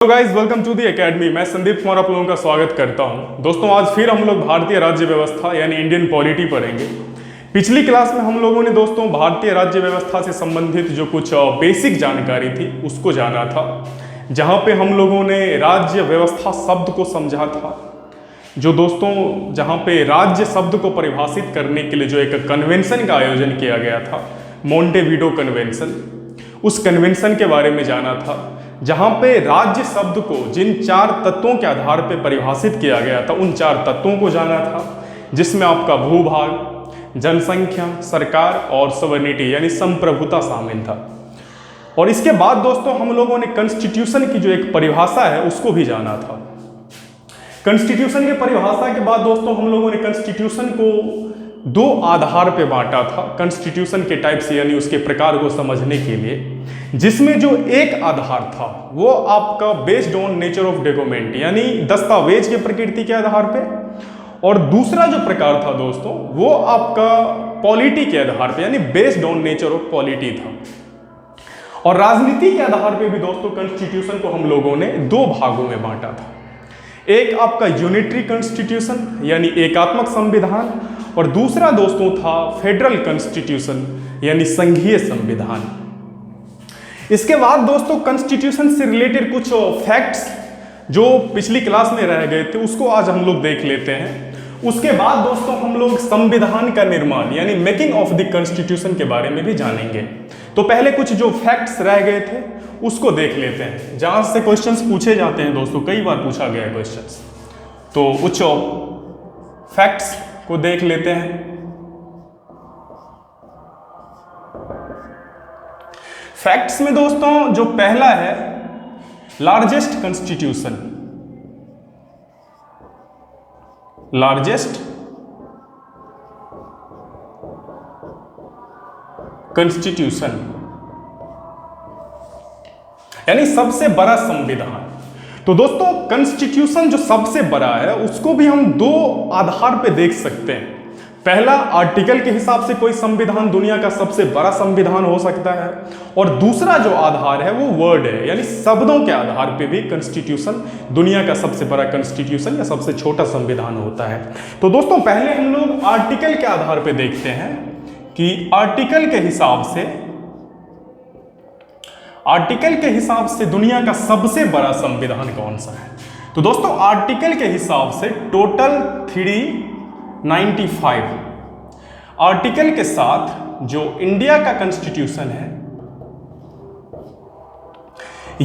तो guys welcome to the academy. मैं संदीप कुमार आप लोगों का स्वागत करता हूं। दोस्तों आज फिर हम लोग भारतीय राज्य व्यवस्था यानी इंडियन पॉलिटी पढ़ेंगे। पिछली क्लास में हम लोगों ने दोस्तों भारतीय राज्य व्यवस्था से संबंधित जो कुछ बेसिक जानकारी थी उसको जाना था, जहां पे हम लोगों ने राज्य व्यवस्था शब्द को समझा था। जो दोस्तों जहां पे राज्य शब्द को परिभाषित करने के लिए जो एक कन्वेंशन का आयोजन किया गया था, मोंटेविडो कन्वेंशन, उस कन्वेंशन के बारे में जाना था, जहां पे राज्य शब्द को जिन 4 तत्वों के आधार पे परिभाषित किया गया था उन 4 तत्वों को जाना था, जिसमें आपका भूभाग, जनसंख्या, सरकार और सॉवरेनिटी यानी संप्रभुता शामिल था। और इसके बाद दोस्तों हम लोगों ने कॉन्स्टिट्यूशन की जो एक परिभाषा है उसको भी जाना था। कॉन्स्टिट्यूशन की परिभाषा के बाद दोस्तों हम लोगों ने कॉन्स्टिट्यूशन को 2 आधार पे बांटा था कॉन्स्टिट्यूशन के टाइप से यानी उसके प्रकार को समझने के लिए, जिसमें जो एक आधार था वो आपका based on nature of document यानी दस्तावेज के प्रकृति के आधार पे, और दूसरा जो प्रकार था दोस्तों वो आपका पॉलिटी के आधार पे यानी based on nature of polity था। और राजनीति के आधार पे भी दोस्तों कॉन्स्टिट्यूशन को हम लोगों ने 2 भागों में बांटा था। एक आपका यूनिटरी कॉन्स्टिट्यूशन यानी एकात्मक संविधान, और दूसरा दोस्तों था फेडरल कॉन्स्टिट्यूशन यानी संघीय संविधान। इसके बाद दोस्तों कॉन्स्टिट्यूशन से रिलेटेड कुछ फैक्ट्स जो पिछली क्लास में रह गए थे उसको आज हम लोग देख लेते हैं। उसके बाद दोस्तों हम लोग संविधान का निर्माण यानी मेकिंग ऑफ द कॉन्स्टिट्यूशन के बारे में भी जानेंगे। तो पहले कुछ जो फैक्ट्स रह गए थे उसको देख लेते हैं, जहां से क्वेश्चंस पूछे जाते हैं दोस्तों, कई बार पूछा गया है क्वेश्चंस। तो कुछ फैक्ट्स को देख लेते हैं। फैक्ट्स में दोस्तों जो पहला है लार्जेस्ट कॉन्स्टिट्यूशन, लार्जेस्ट कॉन्स्टिट्यूशन यानी सबसे बड़ा संविधान। तो दोस्तों कॉन्स्टिट्यूशन जो सबसे बड़ा है उसको भी हम 2 आधार पे देख सकते हैं। पहला, आर्टिकल के हिसाब से कोई संविधान दुनिया का सबसे बड़ा संविधान हो सकता है, और दूसरा जो आधार है वो वर्ड है यानी शब्दों के आधार पे भी कॉन्स्टिट्यूशन दुनिया का सबसे बड़ा कॉन्स्टिट्यूशन या सबसे छोटा संविधान होता है। तो दोस्तों पहले हम लोग आर्टिकल के आधार पे देखते हैं कि आर्टिकल के हिसाब से दुनिया का सबसे बड़ा संविधान कौन सा है। तो दोस्तों आर्टिकल के हिसाब से टोटल 395 आर्टिकल के साथ जो इंडिया का कॉन्स्टिट्यूशन है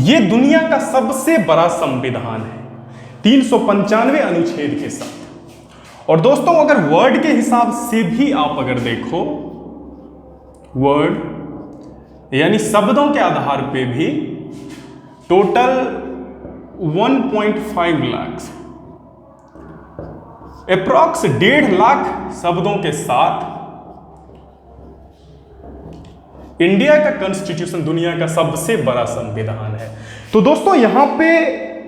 ये दुनिया का सबसे बड़ा संविधान है 395 अनुच्छेद के साथ। और दोस्तों अगर वर्ड के हिसाब से भी आप अगर देखो, वर्ड यानी शब्दों के आधार पे भी टोटल 1.5 लाख अप्रॉक्स 1.5 लाख शब्दों के साथ इंडिया का कॉन्स्टिट्यूशन दुनिया का सबसे बड़ा संविधान है। तो दोस्तों यहां पे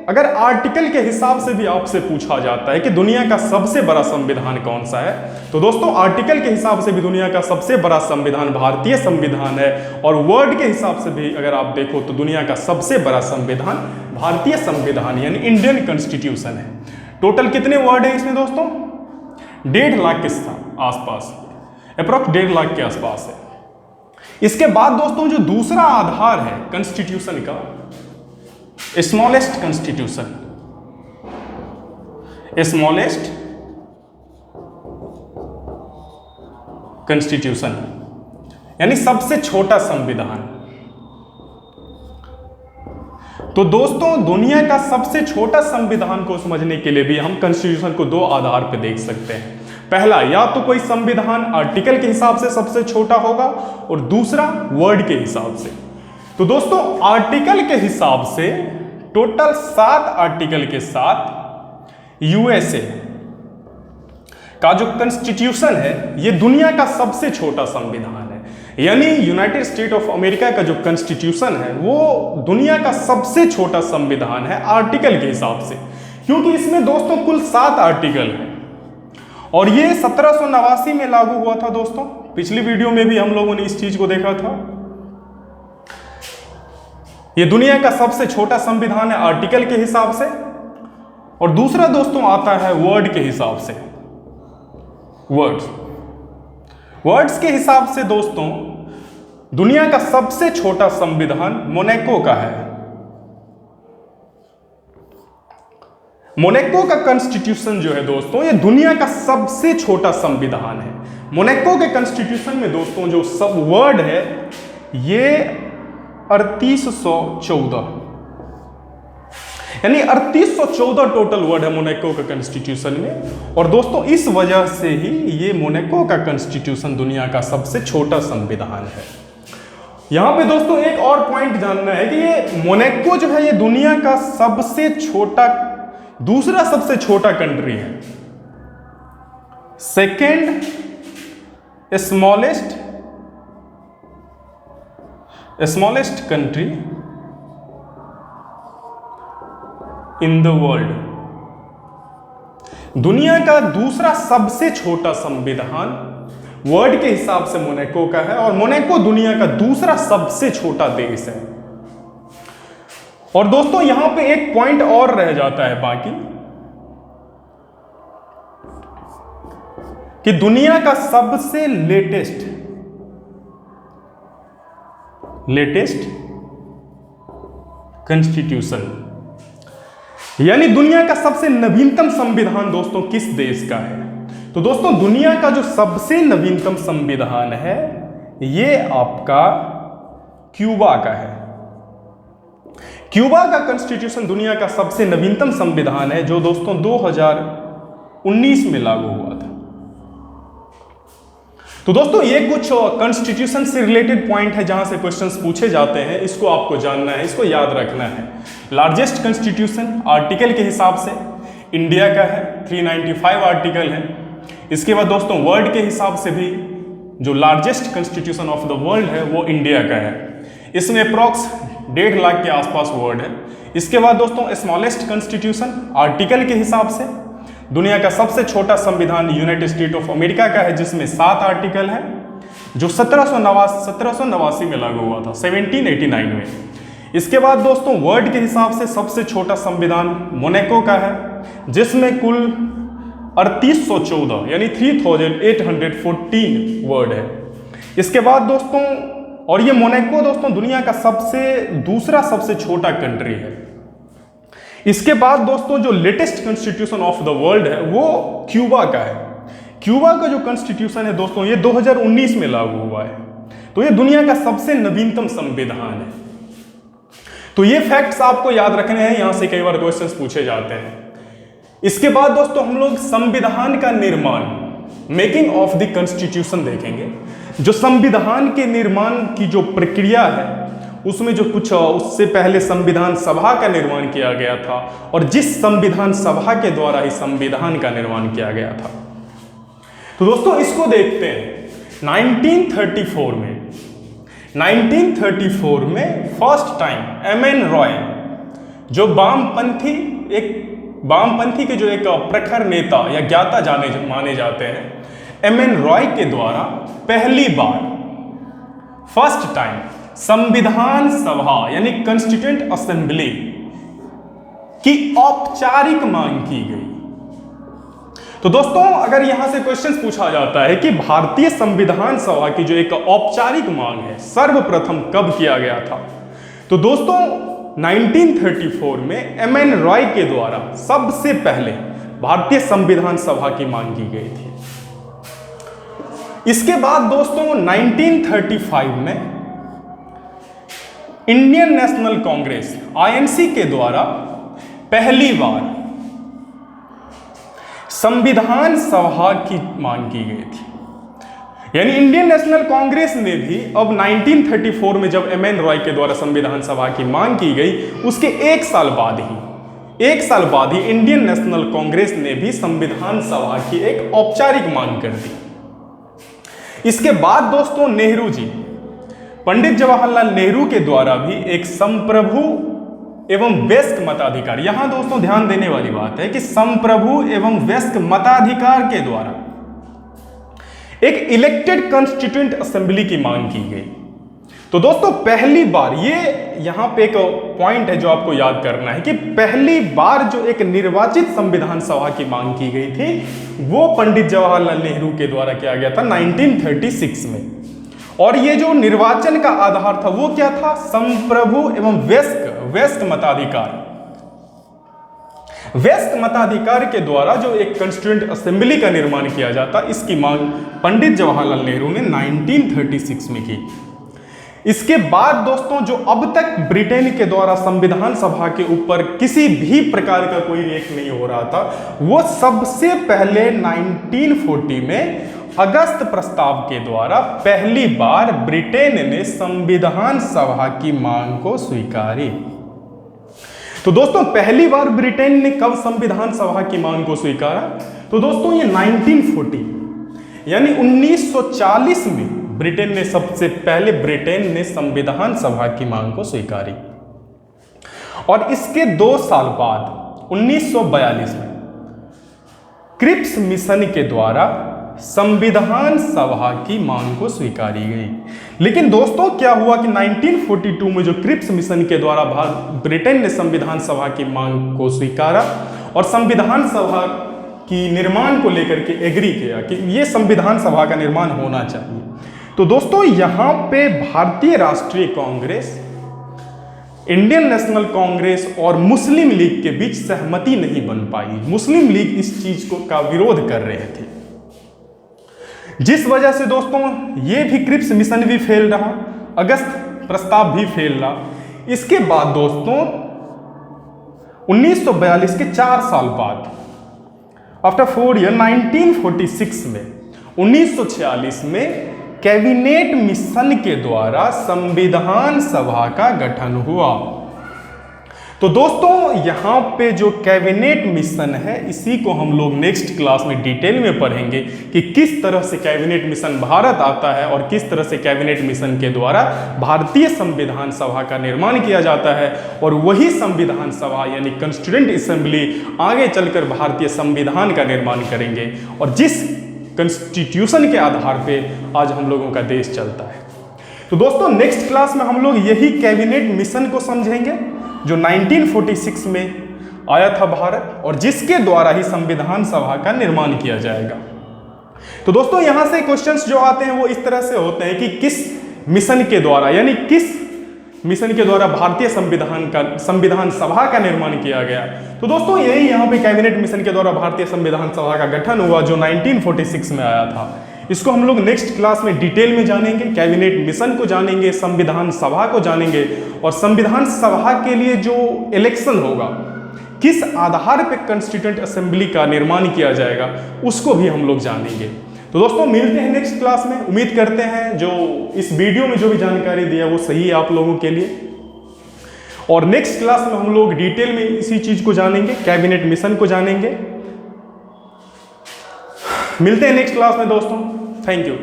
अगर आर्टिकल के हिसाब से भी आपसे पूछा जाता है कि दुनिया का सबसे बड़ा संविधान कौन सा है, तो दोस्तों आर्टिकल के हिसाब से भी दुनिया का सबसे बड़ा संविधान भारतीय संविधान है, और वर्ड के हिसाब से भी अगर आप देखो तो दुनिया का सबसे बड़ा संविधान भारतीय संविधान यानी इंडियन कॉन्स्टिट्यूशन है। टोटल कितने वर्ड है इसमें दोस्तों? 1.5 लाख के आसपास, अप्रॉक्स 1.5 लाख के आसपास है। इसके बाद दोस्तों जो दूसरा आधार है कॉन्स्टिट्यूशन का, स्मॉलेस्ट कॉन्स्टिट्यूशन, स्मॉलेस्ट कॉन्स्टिट्यूशन यानी सबसे छोटा संविधान। तो दोस्तों दुनिया का सबसे छोटा संविधान को समझने के लिए भी हम कॉन्स्टिट्यूशन को 2 आधार पर देख सकते हैं। पहला, या तो कोई संविधान आर्टिकल के हिसाब से सबसे छोटा होगा, और दूसरा वर्ड के हिसाब से। तो दोस्तों आर्टिकल के हिसाब से टोटल 7 आर्टिकल के साथ यूएसए का जो कॉन्स्टिट्यूशन है ये दुनिया का सबसे छोटा संविधान है, यानी यूनाइटेड स्टेट ऑफ अमेरिका का जो कॉन्स्टिट्यूशन है वो दुनिया का सबसे छोटा संविधान है आर्टिकल के हिसाब से, क्योंकि इसमें दोस्तों कुल 7 आर्टिकल हैं, और ये 1789 में लागू हुआ था। दोस्तों पिछली वीडियो में भी हम लोगों ने इस चीज को देखा था। ये दुनिया का सबसे छोटा संविधान है आर्टिकल के हिसाब से। और दूसरा दोस्तों आता है वर्ड के हिसाब से। वर्ड्स के हिसाब से दोस्तों दुनिया का सबसे छोटा संविधान मोनाको का है। मोनाको का कॉन्स्टिट्यूशन जो है दोस्तों, ये दुनिया का सबसे छोटा संविधान है। मोनाको के कॉन्स्टिट्यूशन में दोस्तों जो सब वर्ड है ये 3814, यानी 3814 टोटल वर्ड है मोनाको के कॉन्स्टिट्यूशन में। और दोस्तों इस वजह से ही ये मोनाको का कॉन्स्टिट्यूशन दुनिया का सबसे छोटा संविधान है। यहां पे दोस्तों एक और पॉइंट जानना है कि ये मोनाको जो है ये दुनिया का सबसे छोटा, दूसरा सबसे छोटा कंट्री है। Second smallest country in the world. दुनिया का दूसरा सबसे छोटा संविधान वर्ल्ड के हिसाब से मोनाको का है, और मोनाको दुनिया का दूसरा सबसे छोटा देश है। और दोस्तों यहां पे एक पॉइंट और रह जाता है बाकी, कि दुनिया का सबसे लेटेस्ट कॉन्स्टिट्यूशन, यानी दुनिया का सबसे नवीनतम संविधान दोस्तों किस देश का है? तो दोस्तों दुनिया का जो सबसे नवीनतम संविधान है ये आपका क्यूबा का है। क्यूबा का कॉन्स्टिट्यूशन दुनिया का सबसे नवीनतम संविधान है, जो दोस्तों 2019 में लागू हुआ था। तो दोस्तों ये कुछ कॉन्स्टिट्यूशन से रिलेटेड पॉइंट है जहां से क्वेश्चंस पूछे जाते हैं, इसको आपको जानना है, इसको याद रखना है। लार्जेस्ट कॉन्स्टिट्यूशन आर्टिकल के हिसाब से इंडिया का है, 395 आर्टिकल है। इसके बाद दोस्तों वर्ल्ड के हिसाब से भी जो largest constitution of the world है वो इंडिया का है। इसमें अप्रॉक्स 1.5 लाख के आसपास वर्ड है। इसके बाद दोस्तों स्मॉलेस्ट कॉन्स्टिट्यूशन आर्टिकल के हिसाब से दुनिया का सबसे छोटा संविधान यूनाइटेड स्टेट ऑफ अमेरिका का है, जिसमें 7 आर्टिकल है, जो 1789 में लागू हुआ था, 1789 में। इसके बाद दोस्तों वर्ल्ड के हिसाब से सबसे छोटा संविधान मोनाको का है, जिसमें कुल 3814 यानी 3814 वर्ड है। इसके बाद दोस्तों, और ये मोनाको दोस्तों दुनिया का दूसरा सबसे छोटा कंट्री है। इसके बाद दोस्तों जो latest constitution of the world है वो क्यूबा का है। क्यूबा का जो कॉन्स्टिट्यूशन है दोस्तों ये 2019 में लागू हुआ है। तो ये दुनिया का सबसे नवीनतम संविधान है। तो ये फैक्ट्स आपको याद रखने हैं, यहां से कई बार क्वेश्चंस पूछे जाते हैं। इसके बाद दोस्तों हम लोग संविधान का निर्माण, मेकिंग ऑफ द कॉन्स्टिट्यूशन देखेंगे। जो संविधान के निर्माण की जो प्रक्रिया है उसमें जो कुछ उससे पहले संविधान सभा का निर्माण किया गया था, और जिस संविधान सभा के द्वारा ही संविधान का निर्माण किया गया था। तो दोस्तों इसको देखते हैं। 1934 में फर्स्ट टाइम M.N. रॉय, जो वामपंथी के जो एक प्रखर नेता या ज्ञाता माने जाते हैं, M.N. रॉय के द्वारा पहली बार फर्स्ट टाइम संविधान सभा यानी कॉन्स्टिट्यूएंट असेंबली की औपचारिक मांग की गई। तो दोस्तों अगर यहां से क्वेश्चन पूछा जाता है कि भारतीय संविधान सभा की जो एक औपचारिक मांग है सर्वप्रथम कब किया गया था, तो दोस्तों 1934 में M.N. रॉय के द्वारा सबसे पहले भारतीय संविधान सभा की मांग की गई थी। इसके बाद दोस्तों 1935 में इंडियन नेशनल कांग्रेस INC के द्वारा पहली बार संविधान सभा की मांग की गई थी। यानी इंडियन नेशनल कांग्रेस ने भी अब 1934 में जब M.N. रॉय के द्वारा संविधान सभा की मांग की गई, उसके एक साल बाद ही इंडियन नेशनल कांग्रेस ने भी संविधान सभा की एक औपचारिक मांग कर दी। इसके बाद दोस्तों नेहरू जी, पंडित जवाहरलाल नेहरू के द्वारा भी एक संप्रभु एवं वयस्क मताधिकार, यहां दोस्तों ध्यान देने वाली बात है कि संप्रभु एवं वयस्क मताधिकार के द्वारा एक इलेक्टेड कॉन्स्टिट्यूएंट असेंबली की मांग की गई। तो दोस्तों पहली बार, ये यहां पे एक पॉइंट है जो आपको याद करना है कि पहली बार जो एक निर्वाचित संविधान सभा की मांग की गई थी वो पंडित जवाहरलाल नेहरू के द्वारा किया गया था 1936 में। और ये जो निर्वाचन का आधार था वो क्या था? संप्रभु एवं व्यस्क मताधिकार। व्यस्क मताधिकार के द्वारा जो एक कॉन्स्टिट्यूएंट असेंबली का निर्माण किया जाता, इसकी मांग पंडित जवाहरलाल नेहरू ने 1936 में की। इसके बाद दोस्तों जो अब तक ब्रिटेन के द्वारा संविधान सभा के ऊपर किसी भी प्रकार का कोई रिएक्ट नहीं हो रहा था, वो सबसे पहले 1940 में अगस्त प्रस्ताव के द्वारा पहली बार ब्रिटेन ने संविधान सभा की मांग को स्वीकारी। तो दोस्तों पहली बार ब्रिटेन ने कब संविधान सभा की मांग को स्वीकारा? तो दोस्तों ये 1940 यानी 1940 में ब्रिटेन ने सबसे पहले संविधान सभा की मांग को स्वीकारी। और इसके 2 साल बाद 1942 में क्रिप्स मिशन के द्वारा संविधान सभा की मांग को स्वीकारी गई। लेकिन दोस्तों क्या हुआ कि 1942 में जो क्रिप्स मिशन के द्वारा ब्रिटेन ने संविधान सभा की मांग को स्वीकारा और संविधान सभा की निर्माण को लेकर के एग्री किया कि ये संविधान सभा का निर्माण होना चाहिए। तो दोस्तों यहां पे भारतीय राष्ट्रीय कांग्रेस, इंडियन नेशनल कांग्रेस और मुस्लिम लीग के बीच सहमति नहीं बन पाई। मुस्लिम लीग इस चीज का विरोध कर रहे थे, जिस वजह से दोस्तों ये भी क्रिप्स मिशन भी फेल रहा, अगस्त प्रस्ताव भी फेल रहा। इसके बाद दोस्तों 1942 के 4 साल बाद, आफ्टर 4 ईयर 1946 में 1946 में कैबिनेट मिशन के द्वारा संविधान सभा का गठन हुआ। तो दोस्तों यहां पे जो कैबिनेट मिशन है इसी को हम लोग नेक्स्ट क्लास में डिटेल में पढ़ेंगे कि किस तरह से कैबिनेट मिशन भारत आता है और किस तरह से कैबिनेट मिशन के द्वारा भारतीय संविधान सभा का निर्माण किया जाता है। और वही संविधान सभा यानी कॉन्स्टिट्यूएंट असेंबली आगे चलकर भारतीय संविधान का निर्माण करेंगे और जिस कॉन्स्टिट्यूशन के आधार पे आज हम लोगों का देश चलता है। तो दोस्तों नेक्स्ट क्लास में हम लोग यही कैबिनेट मिशन को समझेंगे जो 1946 में आया था भारत और जिसके द्वारा ही संविधान सभा का निर्माण किया जाएगा। तो दोस्तों यहां से क्वेश्चंस जो आते हैं वो इस तरह से होते हैं कि किस मिशन के द्वारा यानी किस मिशन के द्वारा भारतीय संविधान सभा का निर्माण किया गया। तो दोस्तों यही यहाँ पे कैबिनेट मिशन के द्वारा भारतीय संविधान सभा का गठन हुआ जो 1946 में आया था। इसको हम लोग नेक्स्ट क्लास में डिटेल में जानेंगे, कैबिनेट मिशन को जानेंगे, संविधान सभा को जानेंगे और संविधान सभा के लिए जो इलेक्शन होगा, किस आधार पर कॉन्स्टिट्यूएंट असेंबली का निर्माण किया जाएगा, उसको भी हम लोग जानेंगे। तो दोस्तों मिलते हैं नेक्स्ट क्लास में। उम्मीद करते हैं जो इस वीडियो में जो भी जानकारी दिया वो सही है आप लोगों के लिए। और नेक्स्ट क्लास में हम लोग डिटेल में इसी चीज को जानेंगे, कैबिनेट मिशन को जानेंगे। मिलते हैं नेक्स्ट क्लास में दोस्तों। Thank you.